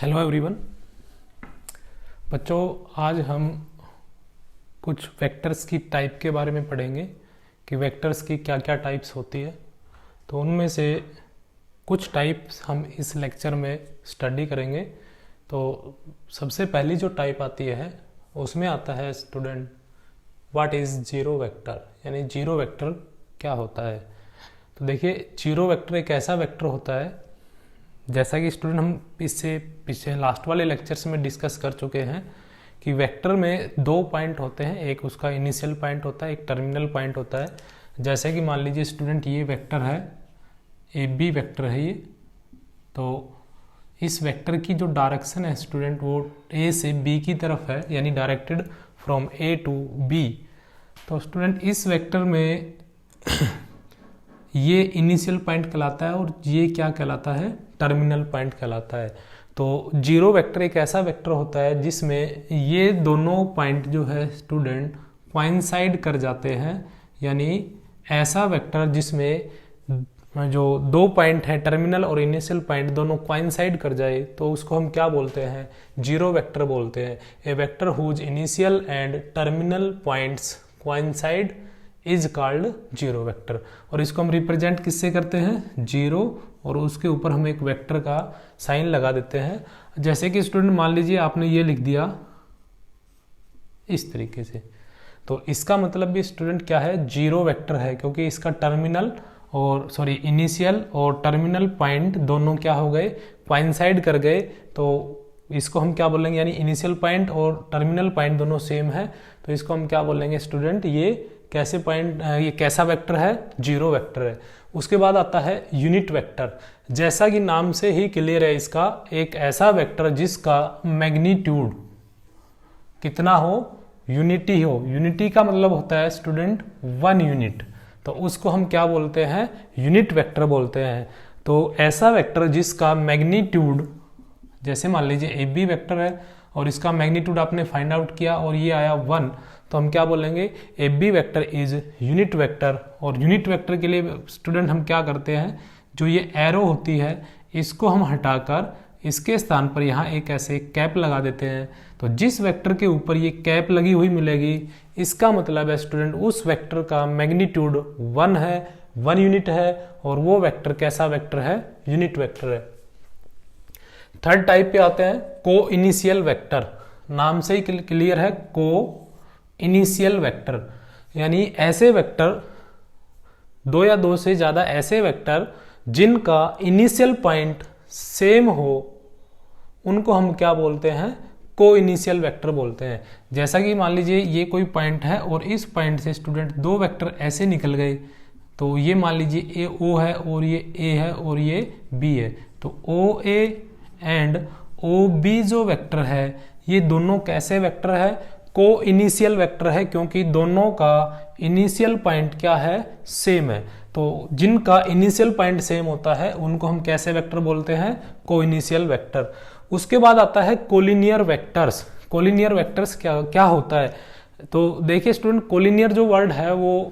Hello everyone. बच्चों, आज हम कुछ वेक्टर्स की टाइप के बारे में पढ़ेंगे कि वेक्टर्स की क्या क्या टाइप्स होती है। तो उनमें से कुछ टाइप्स हम इस लेक्चर में स्टडी करेंगे। तो सबसे पहली जो टाइप आती है उसमें आता है student, what is zero vector, यानी जीरो वेक्टर क्या होता है। तो देखिए, जीरो वेक्टर एक ऐसा वेक्टर होता है, जैसा कि स्टूडेंट हम इससे पीछे लास्ट वाले लेक्चर्स में डिस्कस कर चुके हैं कि वेक्टर में दो पॉइंट होते हैं, एक उसका इनिशियल पॉइंट होता है, एक टर्मिनल पॉइंट होता है। जैसे कि मान लीजिए स्टूडेंट, ये वेक्टर है, ए बी वेक्टर है ये। तो इस वेक्टर की जो डायरेक्शन है स्टूडेंट, वो ए से बी की तरफ है, यानी directed from A to B. तो स्टूडेंट इस वेक्टर में ये इनिशियल पॉइंट कहलाता है और ये क्या कहलाता है, टर्मिनल पॉइंट कहलाता है। तो जीरो वेक्टर एक ऐसा वेक्टर होता है जिसमें ये दोनों पॉइंट जो है स्टूडेंट कोइंसाइड कर जाते हैं, यानी ऐसा वेक्टर जिसमें जो दो पॉइंट है, टर्मिनल और इनिशियल पॉइंट, दोनों कोइंसाइड कर जाए तो उसको हम क्या बोलते हैं, जीरो वेक्टर बोलते हैं। A vector whose initial and terminal points coincide is called zero vector. और इसको हम रिप्रेजेंट किससे करते हैं, जीरो, और उसके ऊपर हम एक वेक्टर का साइन लगा देते हैं। जैसे कि स्टूडेंट मान लीजिए आपने ये लिख दिया इस तरीके से, तो इसका मतलब भी स्टूडेंट क्या है, जीरो वेक्टर है, क्योंकि इसका टर्मिनल और इनिशियल और टर्मिनल पॉइंट दोनों क्या हो गए, कोइंसाइड कर गए। तो इसको हम क्या बोलेंगे, यानी इनिशियल पॉइंट और टर्मिनल पॉइंट दोनों सेम है, तो इसको हम क्या बोलेंगे स्टूडेंट, ये कैसे पॉइंट, ये कैसा वेक्टर है, जीरो वेक्टर है। उसके बाद आता है यूनिट वेक्टर। जैसा कि नाम से ही क्लियर है इसका, एक ऐसा वेक्टर जिसका मैग्नीट्यूड कितना हो, यूनिटी हो। यूनिटी का मतलब होता है स्टूडेंट 1 यूनिट, तो उसको हम क्या बोलते हैं, यूनिट वेक्टर बोलते हैं। तो ऐसा वेक्टर जिसका मैग्नीट्यूड, जैसे मान लीजिए ए बी वेक्टर है और इसका मैग्नीट्यूड आपने फाइंड आउट किया और ये आया 1, तो हम क्या बोलेंगे, A B vector is unit vector. और यूनिट वेक्टर के लिए स्टूडेंट हम क्या करते हैं, जो ये एरो होती है इसको हम हटाकर इसके स्थान पर यहाँ एक ऐसे कैप लगा देते हैं। तो जिस वेक्टर के ऊपर ये कैप लगी हुई मिलेगी, इसका मतलब है स्टूडेंट उस वेक्टर का मैग्नीट्यूड 1 है, 1 यूनिट है, और वो वेक्टर कैसा वेक्टर है, यूनिट वेक्टर है। थर्ड टाइप पे आते हैं को इनिशियल वेक्टर। नाम से ही क्लियर है, को इनिशियल वेक्टर, यानी ऐसे वेक्टर, दो या दो से ज्यादा ऐसे वेक्टर जिनका इनिशियल पॉइंट सेम हो, उनको हम क्या बोलते हैं, को इनिशियल वेक्टर बोलते हैं। जैसा कि मान लीजिए ये कोई पॉइंट है और इस पॉइंट से स्टूडेंट दो वेक्टर ऐसे निकल गए, तो ये मान लीजिए ए ओ है और ये ए है और ये बी है। तो ओ ए एंड ओ बी जो वेक्टर है, ये दोनों कैसे वेक्टर है, को इनिशियल वेक्टर है, क्योंकि दोनों का इनिशियल पॉइंट क्या है, सेम है। तो जिनका इनिशियल पॉइंट सेम होता है उनको हम कैसे वेक्टर बोलते हैं, को इनिशियल वेक्टर। उसके बाद आता है कोलिनियर वेक्टर्स। कोलिनियर वेक्टर्स क्या क्या होता है, तो देखिए स्टूडेंट, कोलिनियर जो वर्ड है वो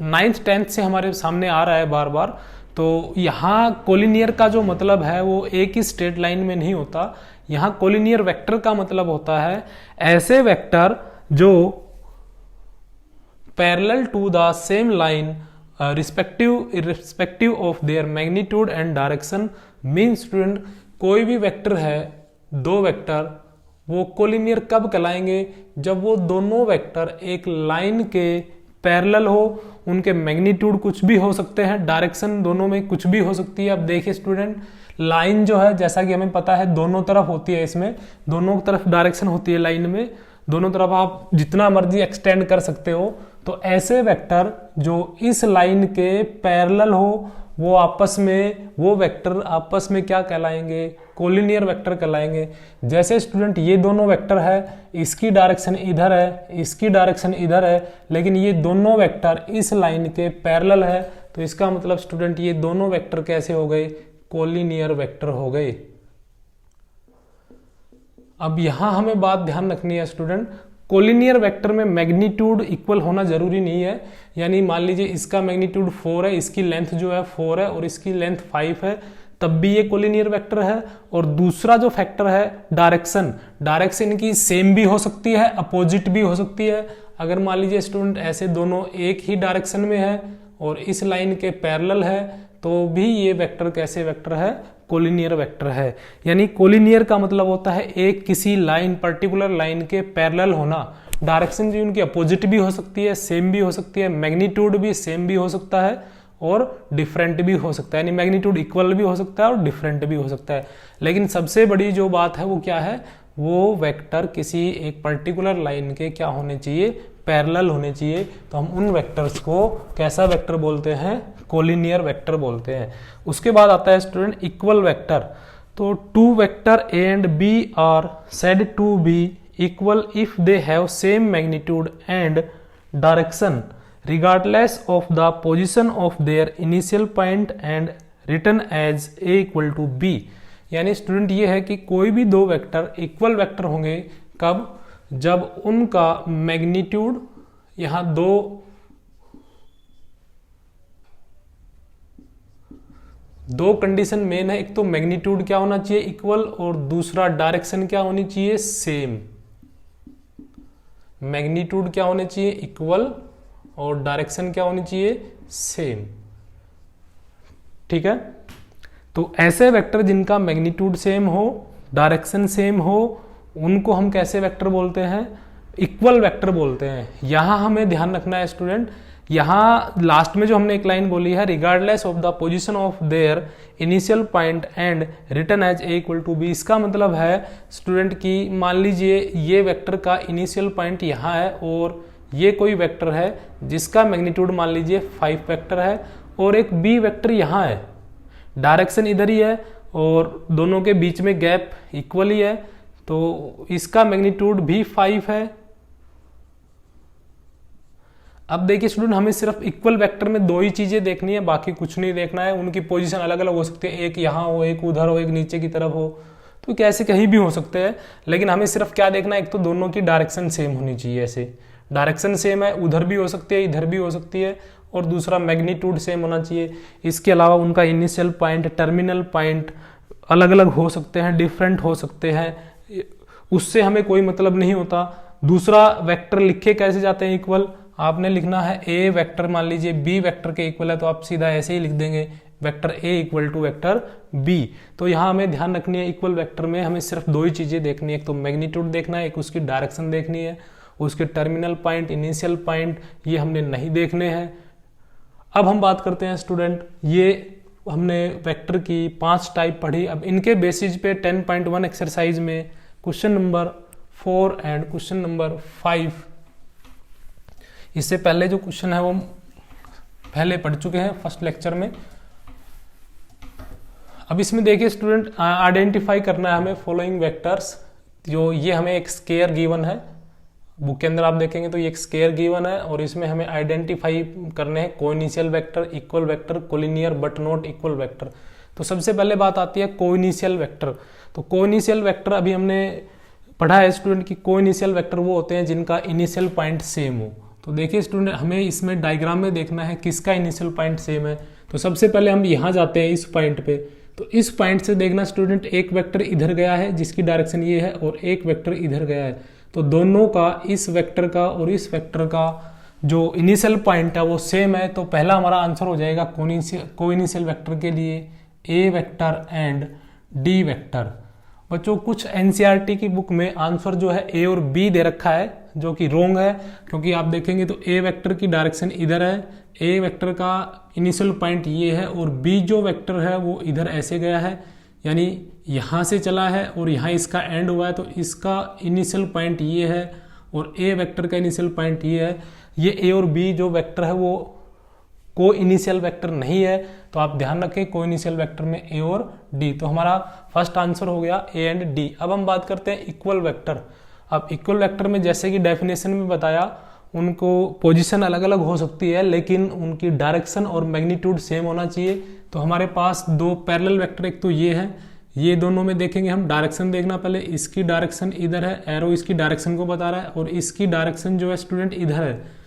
9th 10th से हमारे सामने आ रहा है बार बार। तो यहाँ कोलिनियर का जो मतलब है वो एक ही स्ट्रेट लाइन में नहीं होता। यहाँ कोलिनियर वेक्टर का मतलब होता है ऐसे वेक्टर जो parallel to the same line respective of their magnitude and direction. Mean student, कोई भी वेक्टर है, दो वेक्टर, वो कोलिनियर कब कहलाएंगे, जब वो दोनों वेक्टर एक लाइन के पैरेलल हो, उनके मैग्नीट्यूड कुछ भी हो सकते हैं, डायरेक्शन दोनों में कुछ भी हो सकती है। अब देखिए स्टूडेंट, लाइन जो है, जैसा कि हमें पता है दोनों तरफ होती है, इसमें दोनों तरफ डायरेक्शन होती है लाइन में, दोनों तरफ आप जितना मर्जी एक्सटेंड कर सकते हो। तो ऐसे वेक्टर जो इस लाइन के पैरेलल हो, वो आपस में, वो वेक्टर आपस में क्या कहलाएंगे, कोलिनियर वेक्टर कहलाएंगे। जैसे स्टूडेंट ये दोनों वेक्टर है, इसकी डायरेक्शन इधर है, इसकी डायरेक्शन इधर है, लेकिन ये दोनों वेक्टर इस लाइन के पैरेलल है, तो इसका मतलब स्टूडेंट ये दोनों वेक्टर कैसे हो गए, कोलिनियर वेक्टर हो गए। अब यहां हमें बात ध्यान रखनी है स्टूडेंट, कोलिनियर वेक्टर में मैग्नीट्यूड इक्वल होना जरूरी नहीं है। यानी मान लीजिए इसका मैग्नीट्यूड 4 है, इसकी लेंथ जो है 4 है और इसकी लेंथ 5 है, तब भी ये कोलिनियर वेक्टर है। और दूसरा जो फैक्टर है डायरेक्शन, डायरेक्शन की सेम भी हो सकती है, अपोजिट भी हो सकती है। अगर मान लीजिए स्टूडेंट ऐसे दोनों एक ही डायरेक्शन में है और इस लाइन के पैरेलल है तो भी ये वेक्टर कैसे वेक्टर है, कोलिनियर वेक्टर है। यानी कोलिनियर का मतलब होता है एक किसी लाइन, पर्टिकुलर लाइन के पैरेलल होना। डायरेक्शन जो उनकी अपोजिट भी हो सकती है, सेम भी हो सकती है, मैग्नीट्यूड भी सेम भी हो सकता है और डिफरेंट भी हो सकता है। यानी मैग्नीट्यूड इक्वल भी हो सकता है और डिफरेंट भी हो सकता है। लेकिन सबसे बड़ी जो बात है वो क्या है, वो वेक्टर किसी एक पर्टिकुलर लाइन के क्या होने चाहिए, पैरेलल होने चाहिए। तो हम उन वेक्टर्स को कैसा वेक्टर बोलते हैं, कोलिनियर वेक्टर बोलते हैं। उसके बाद आता है स्टूडेंट इक्वल वेक्टर। तो two vector A and B are said to be equal if they have same magnitude and direction regardless of the position of their initial point and written as a equal to b। यानी student ये है कि कोई भी दो vector equal vector होंगे कब, जब उनका मैग्नीट्यूड, यहां दो कंडीशन मेन है। एक तो मैग्नीट्यूड क्या होना चाहिए, इक्वल, और दूसरा डायरेक्शन क्या होनी चाहिए, सेम। मैग्नीट्यूड क्या होने चाहिए, इक्वल, और डायरेक्शन क्या होनी चाहिए, सेम। ठीक है, तो ऐसे वेक्टर जिनका मैग्नीट्यूड सेम हो, डायरेक्शन सेम हो, उनको हम कैसे वेक्टर बोलते हैं, इक्वल वेक्टर बोलते हैं। यहां हमें ध्यान रखना है स्टूडेंट, यहां लास्ट में जो हमने एक लाइन बोली है, regardless of the position of their initial point and written as A equal to B. इसका मतलब है स्टूडेंट कि मान लीजिए ये वेक्टर का इनिशियल पॉइंट यहां है और ये कोई वेक्टर है जिसका मैग्नीट्यूड मान लीजिए 5 वेक्टर है और एक बी वेक्टर यहां है, डायरेक्शन इधर ही है और दोनों के बीच में गैप इक्वल ही है, तो इसका मैग्नीट्यूड भी 5 है। अब देखिए स्टूडेंट, हमें सिर्फ इक्वल वेक्टर में दो ही चीजें देखनी है, बाकी कुछ नहीं देखना है। उनकी पोजीशन अलग अलग हो सकती है, एक यहाँ हो, एक उधर हो, एक नीचे की तरफ हो, तो कैसे कहीं भी हो सकते हैं। लेकिन हमें सिर्फ क्या देखना है, एक तो दोनों की डायरेक्शन सेम होनी चाहिए। ऐसे डायरेक्शन सेम है, उधर भी हो सकती है, इधर भी हो सकती है, और दूसरा मैग्नीट्यूड सेम होना चाहिए। इसके अलावा उनका इनिशियल पॉइंट, टर्मिनल पॉइंट अलग अलग हो सकते हैं, डिफरेंट हो सकते हैं, उससे हमें कोई मतलब नहीं होता। दूसरा वेक्टर लिखे कैसे जाते हैं इक्वल, आपने लिखना है ए वेक्टर मान लीजिए बी वेक्टर के इक्वल है तो आप सीधा ऐसे ही लिख देंगे, vector A equal to vector B. तो यहाँ हमें ध्यान रखनी है, इक्वल वेक्टर में हमें सिर्फ दो ही चीजें देखनी है, एक तो मैग्नीट्यूड देखना है, एक उसकी डायरेक्शन देखनी है, उसके टर्मिनल पॉइंट, इनिशियल पॉइंट ये हमने नहीं देखने हैं। अब हम बात करते हैं स्टूडेंट, ये हमने वेक्टर की 5 टाइप पढ़ी। अब इनके बेसिस पे 10.1 एक्सरसाइज में question number 4 and question number 5, इससे पहले जो क्वेश्चन है वो पहले पढ़ चुके हैं फर्स्ट लेक्चर में। अब इसमें देखिए स्टूडेंट, आइडेंटिफाई करना है हमें फॉलोइंग वेक्टर्स। जो ये हमें एक स्केयर गिवन है, बुक के अंदर आप देखेंगे तो ये एक स्केयर गिवन है और इसमें हमें आइडेंटिफाई करने हैं coinitial vector, equal vector, collinear but not equal vector. तो सबसे पहले बात आती है कोइनिशियल वेक्टर। तो कोइनिशियल वेक्टर अभी हमने पढ़ा है स्टूडेंट कि कोइनिशियल वेक्टर वो होते हैं जिनका इनिशियल पॉइंट सेम हो। तो देखिए स्टूडेंट, हमें इसमें डायग्राम में देखना है किसका इनिशियल पॉइंट सेम है। तो सबसे पहले हम यहाँ जाते हैं इस पॉइंट पे, तो इस पॉइंट से देखना स्टूडेंट, एक वेक्टर इधर गया है जिसकी डायरेक्शन ये है और एक वेक्टर इधर गया है, तो दोनों का, इस वेक्टर का और इस वेक्टर का जो इनिशियल पॉइंट है वो सेम है। तो पहला हमारा आंसर हो जाएगा कोइनिशियल वेक्टर के लिए ए वेक्टर एंड डी वेक्टर। बच्चों कुछ एनसीईआरटी की बुक में आंसर जो है ए और बी दे रखा है, जो कि रोंग है, क्योंकि आप देखेंगे तो ए वेक्टर की डायरेक्शन इधर है, ए वेक्टर का इनिशियल पॉइंट ये है और बी जो वेक्टर है वो इधर ऐसे गया है, यानी यहाँ से चला है और यहाँ इसका एंड हुआ है, तो इसका इनिशियल पॉइंट ये है और ए वेक्टर का इनिशियल पॉइंट ये है। ये ए और बी जो वेक्टर है वो को इनिशियल वेक्टर नहीं है, तो आप ध्यान रखें को इनिशियल वेक्टर में ए और डी। तो हमारा फर्स्ट आंसर हो गया ए एंड डी। अब हम बात करते हैं इक्वल वेक्टर। अब इक्वल वेक्टर में जैसे कि डेफिनेशन में बताया, उनको पोजीशन अलग अलग हो सकती है लेकिन उनकी डायरेक्शन और मैग्नीट्यूड सेम होना चाहिए। तो हमारे पास दो पैरेलल वेक्टर, एक तो ये है, ये दोनों में देखेंगे हम, डायरेक्शन देखना पहले, इसकी डायरेक्शन इधर है, एरो इसकी डायरेक्शन को बता रहा है और इसकी डायरेक्शन जो है स्टूडेंट इधर है।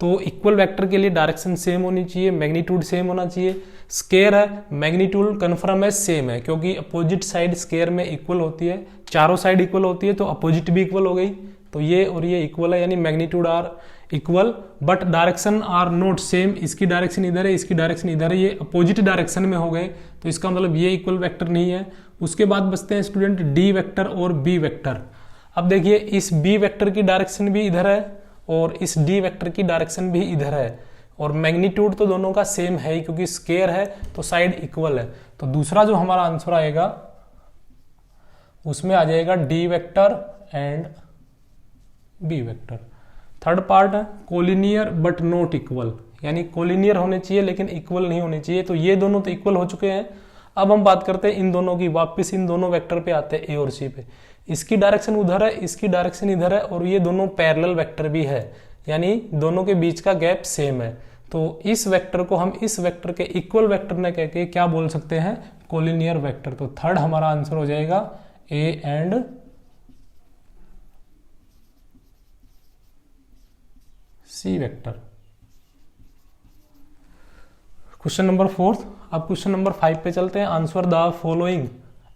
तो इक्वल वेक्टर के लिए डायरेक्शन सेम होनी चाहिए, मैग्नीट्यूड सेम होना चाहिए। स्केयर है, मैग्नीट्यूड कन्फर्म है सेम है, क्योंकि अपोजिट साइड स्केयर में इक्वल होती है, चारों साइड इक्वल होती है तो अपोजिट भी इक्वल हो गई, तो ये और ये इक्वल है, यानी magnitude are equal but direction are not same. इसकी डायरेक्शन इधर है, इसकी डायरेक्शन इधर है, ये अपोजिट डायरेक्शन में हो गए, तो इसका मतलब ये इक्वल वेक्टर नहीं है। उसके बाद बचते हैं स्टूडेंट डी वेक्टर और बी वेक्टर। अब देखिए इस बी वेक्टर की डायरेक्शन भी इधर है और इस डी वेक्टर की डायरेक्शन भी इधर है, और मैग्नीट्यूड तो दोनों का सेम है ही, क्योंकि स्केयर है तो साइड इक्वल है। तो दूसरा जो हमारा आंसर आएगा उसमें आ जाएगा D vector and B vector. Third part है कोलिनियर बट नॉट इक्वल, यानी कोलिनियर होने चाहिए लेकिन इक्वल नहीं होने चाहिए। तो ये दोनों तो इक्वल हो चुके हैं। अब हम बात करते हैं इन दोनों की, वापस इन दोनों वेक्टर पे आते हैं, ए और सी पे। इसकी डायरेक्शन उधर है, इसकी डायरेक्शन इधर है, और ये दोनों पैरेलल वेक्टर भी है, यानी दोनों के बीच का गैप सेम है। तो इस वेक्टर को हम इस वेक्टर के इक्वल वेक्टर ने कह के क्या बोल सकते हैं, कोलिनियर वेक्टर। तो थर्ड हमारा आंसर हो जाएगा A and C vector. Question number 4। अब क्वेश्चन नंबर 5 पे चलते हैं। Answer the following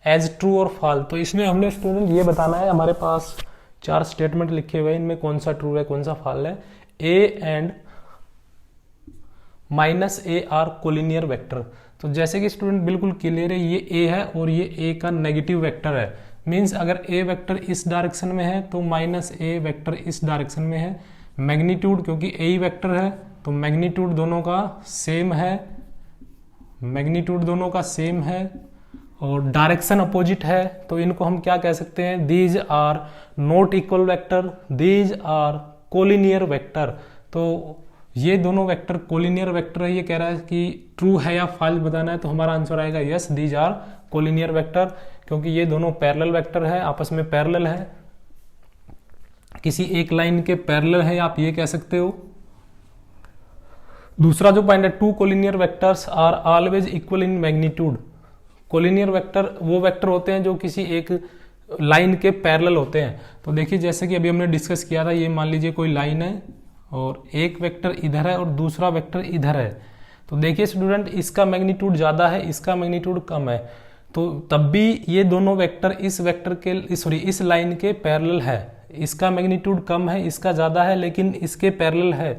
as true और फॉल्स। तो इसमें हमने स्टूडेंट ये बताना है, हमारे पास 4 स्टेटमेंट लिखे हुए हैं, इनमें कौन सा ट्रू है कौन सा फॉल्स है। A and minus A R collinear vector. तो जैसे कि स्टूडेंट बिल्कुल क्लियर है, ये ए है और ये ए का नेगेटिव वेक्टर है। मीन्स अगर ए वेक्टर इस डायरेक्शन में है तो माइनस ए वेक्टर इस डायरेक्शन में है। मैग्नीट्यूड क्योंकि ए ही वेक्टर है तो मैग्नीट्यूड दोनों का सेम है, मैग्नीट्यूड दोनों का सेम है, और डायरेक्शन अपोजिट है, तो इनको हम क्या कह सकते हैं, these are not equal vector, these are collinear vector. तो ये दोनों वेक्टर कोलिनियर वेक्टर है। ये कह रहा है कि ट्रू है या फॉल्स बताना है, तो हमारा आंसर आएगा yes, these are collinear vector, क्योंकि ये दोनों पैरेलल वेक्टर है, आपस में पैरेलल है, किसी एक लाइन के पैरेलल है, आप ये कह सकते हो। दूसरा जो पॉइंट है, two collinear vectors are always equal in magnitude. Collinear vector वो वेक्टर होते हैं जो किसी एक लाइन के पैरेलल होते हैं। तो देखिए जैसे कि अभी हमने डिस्कस किया था, ये मान लीजिए कोई लाइन है और एक वेक्टर इधर है और दूसरा वेक्टर इधर है। तो देखिए स्टूडेंट, इसका मैग्नीट्यूड ज़्यादा है, इसका मैग्नीट्यूड कम है, तो तब भी ये दोनों वेक्टर इस वेक्टर के इस लाइन के पैरेलल है। इसका मैग्नीट्यूड कम है, इसका ज़्यादा है, लेकिन इसके पैरेलल है।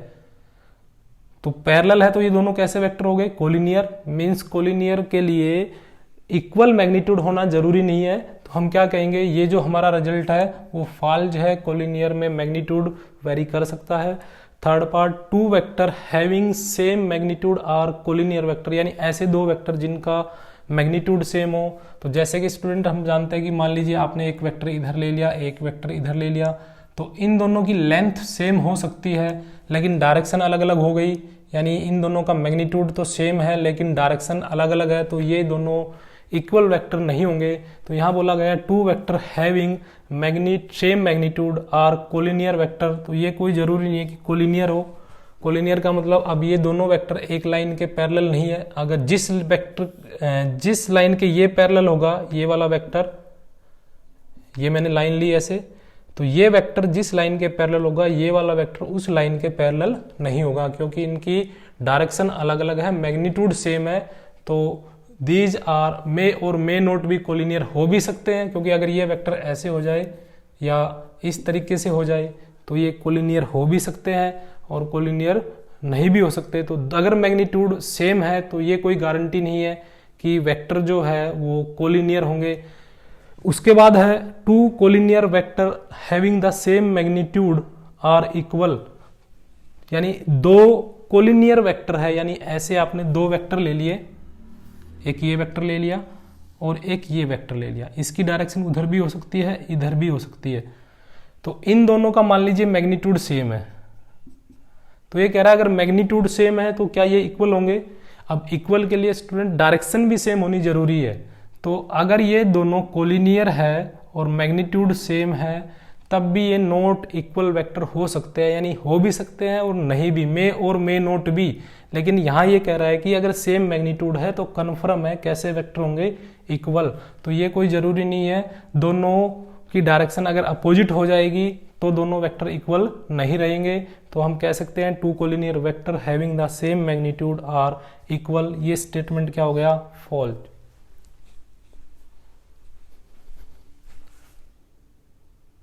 तो पैरेलल है तो ये दोनों कैसे वेक्टर हो गए, कोलिनियर। मीन्स कोलिनियर के लिए इक्वल मैग्नीट्यूड होना जरूरी नहीं है, तो हम क्या कहेंगे, ये जो हमारा रिजल्ट है वो फॉल्स है। कोलिनियर में मैग्नीट्यूड वेरी कर सकता है। Third part, two vector having same magnitude are collinear vector, यानी ऐसे दो वेक्टर जिनका मैग्नीट्यूड सेम हो। तो जैसे कि स्टूडेंट हम जानते हैं कि मान लीजिए आपने एक वेक्टर इधर ले लिया, एक वेक्टर इधर ले लिया, तो इन दोनों की लेंथ सेम हो सकती है लेकिन डायरेक्शन अलग अलग हो गई, यानी इन दोनों का मैग्नीट्यूड तो सेम है लेकिन डायरेक्शन अलग अलग है, तो ये दोनों इक्वल वेक्टर नहीं होंगे। तो यहाँ बोला गया two vector having same magnitude are collinear vector. तो ये कोई जरूरी नहीं है कि कोलिनियर हो। कोलिनियर का मतलब अब ये दोनों वेक्टर एक लाइन के पैरेलल नहीं है। अगर जिस लाइन के ये पैरेलल होगा, ये वाला वेक्टर, ये मैंने लाइन ली ऐसे, तो ये वेक्टर जिस लाइन के पैरेलल होगा, ये वाला वेक्टर उस लाइन के पैरेलल नहीं होगा, क्योंकि इनकी डायरेक्शन अलग अलग है, मैग्नीट्यूड सेम है। तो दीज आर मे और मे नोट भी कोलिनियर हो भी सकते हैं, क्योंकि अगर ये वेक्टर ऐसे हो जाए या इस तरीके से हो जाए तो ये कोलिनियर हो भी सकते हैं और कोलिनियर नहीं भी हो सकते। तो अगर मैग्नीट्यूड सेम है तो ये कोई गारंटी नहीं है कि वेक्टर जो है वो कोलिनियर होंगे। उसके बाद है two collinear vector having the same magnitude are equal, यानी दो कोलिनियर वेक्टर है, यानी ऐसे आपने दो वेक्टर ले लिए, एक ये वेक्टर ले लिया और एक ये वेक्टर ले लिया, इसकी डायरेक्शन उधर भी हो सकती है, इधर भी हो सकती है। तो इन दोनों का मान लीजिए मैग्नीट्यूड सेम है, तो ये कह रहा है अगर मैग्नीट्यूड सेम है तो क्या ये इक्वल होंगे। अब इक्वल के लिए स्टूडेंट डायरेक्शन भी सेम होनी जरूरी है। तो अगर ये दोनों कोलिनियर है और मैग्नीट्यूड सेम है, तब भी ये नॉट इक्वल वेक्टर हो सकते हैं, यानी हो भी सकते हैं और नहीं भी, मे और मे नॉट भी। लेकिन यहाँ ये कह रहा है कि अगर सेम मैग्नीट्यूड है तो कन्फर्म है कैसे वेक्टर होंगे, इक्वल। तो ये कोई जरूरी नहीं है, दोनों की डायरेक्शन अगर अपोजिट हो जाएगी तो दोनों वेक्टर इक्वल नहीं रहेंगे, तो हम कह सकते हैं two collinear vector having the same magnitude are equal. ये स्टेटमेंट क्या हो गया? फॉल्स।